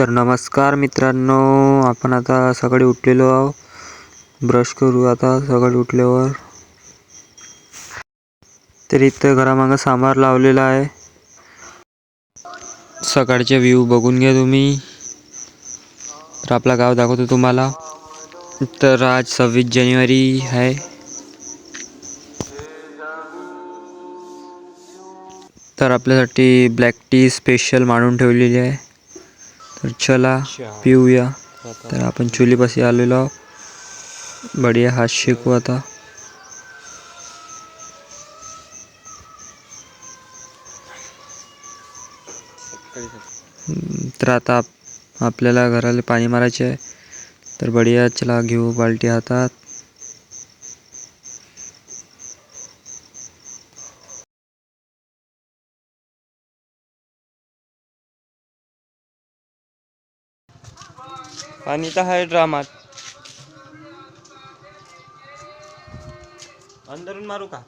तर नमस्कार मित्रांनो, आपण आता सकाळी उठलेलो आहोत. ब्रश करू आता सकाळी उठल्यावर. तर इथं घरामागं सांबार लावलेला आहे. सकाळचे व्ह्यू बघून घ्या तुम्ही. तर आपला गाव दाखवतो तुम्हाला. तर आज 26 जानेवारी आहे. तर आपल्यासाठी ब्लॅक टी स्पेशल मांडून ठेवलेली आहे. तर चला पिऊया. तर आपण चुलीपाशी आलेलो आहोत. बढिया हात शेकू आता. तर आता आपल्याला घराला पाणी मारायचे आहे. तर बढिया चला घेऊ बाल्टी हातात. पाणी तर आहे ड्रामात. अंदरून मारू का?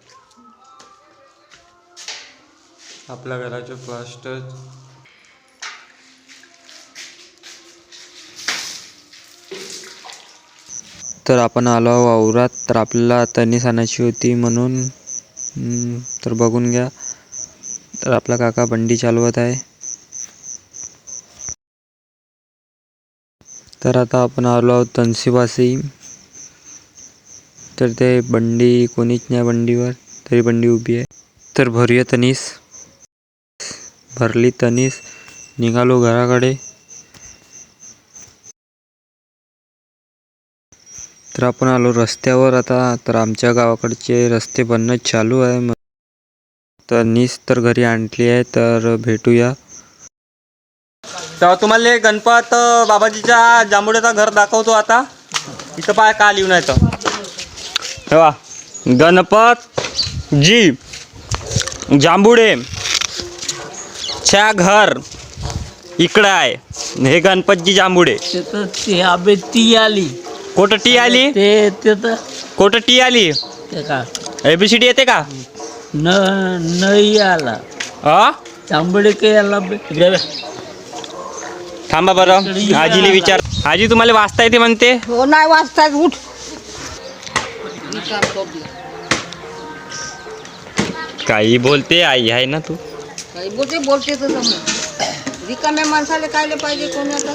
आपल्या घराचे प्लास्टर. तर आपण आलो वावरात. तर आपल्याला तणीस आणायची होती म्हणून तर बघून घ्या. तर आपला काका बंडी चालवत आहे. तर आता आपण आलो आहोत तणसीपाशी. तर ते बंडी कोणीच नाही बंडीवर, तरी बंडी उभी आहे. तर भरूया तणीस. भरली तणीस, निघालो घराकडे. तर आपण आलो रस्त्यावर आता. तर आमच्या गावाकडचे रस्ते बनणं चालू आहे. तणीस तर घरी आणली आहे. तर भेटूया. तर तुम्हाला गणपत बाबाजीच्या जांभुड्याचा घर दाखवतो आता. इथं पाय का लिहून आहे तर तेव्हा गणपत जी जांभुडे च्या घर इकडं आहे. हे गणपतजी जांभुडे. टी आली कोट टी आली कोट टी आली. ABCD येते का? नाही आला जांभुडे के आला. थांबा बरं, आजीला विचार. आजी तुम्हाला वाचता येते म्हणते? हो, नाही वाचता येत. उठ. काही बोलते आई आहे ना तू. काही बोलते तर रिकाम्या माणसाला कायले पाहिजे कोणी आता.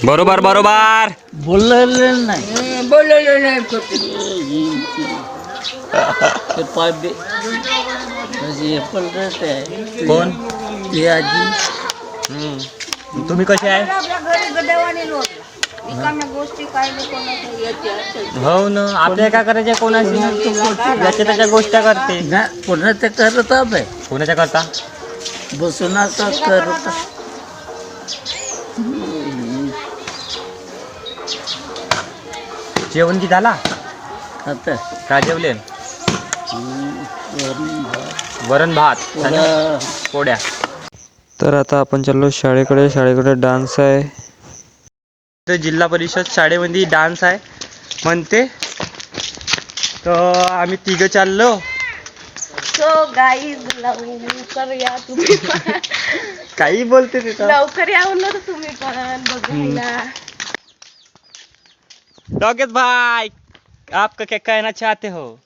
बरोबर बरोबर बोललेलं नाही. बोललेलं नाही. कोण? ती आजी. तुम्ही कसे आहे? आपल्या घरी गड्यावाने लोटला. रिकाम्या गोष्टी कायले कोणाच्या याच्या. हो ना, आपल्या काय करायच्या कोणाशी? ज्याच्या त्याच्या गोष्टी करते. कोणाच्या करत आहे. कोणाच्या करता? बसून आता करत. जेवण की झाला? आता काय जेवले? वरण भात पोळ्या. तर आता आपण चाललो शाळेकडे. शाळेकडे डान्स आहे. तर जिल्हा परिषद शाळेमध्ये डान्स आहे म्हणते. तर आम्ही तिघं चाललो. सो गाईज लवकर या तुम्ही पण. काही बोलते तिथं. लवकर या म्हणलं तुम्ही पण बघायला. डॉगेश भाई, आप क्या कहना चाहते हो?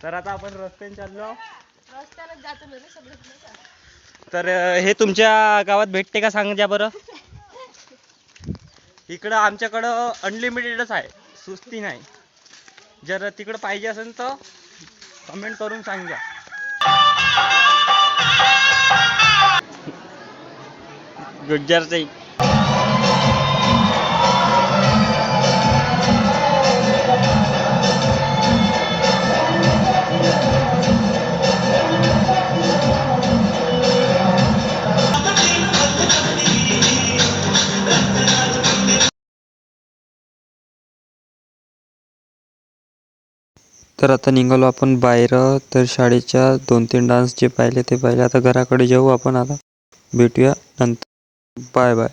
तर आता आपण रस्त्याने चाललो. रस्त्यानं जातो ना सगळं. तर हे तुमच्या गावात भेटते का सांग द्या बरं. इकडं आमच्याकडं अनलिमिटेडच आहे, सुस्ती नाही. जर तिकडं पाहिजे असेल तर कमेंट करून सांगा. गुज्जरचे. तर आता निघालो आपण बाहेर. तर शाळेच्या 2-3 डान्स जे पाहिले ते पाहिले. आता घराकडे जाऊ आपण. आता भेटूया नंतर. Bye bye.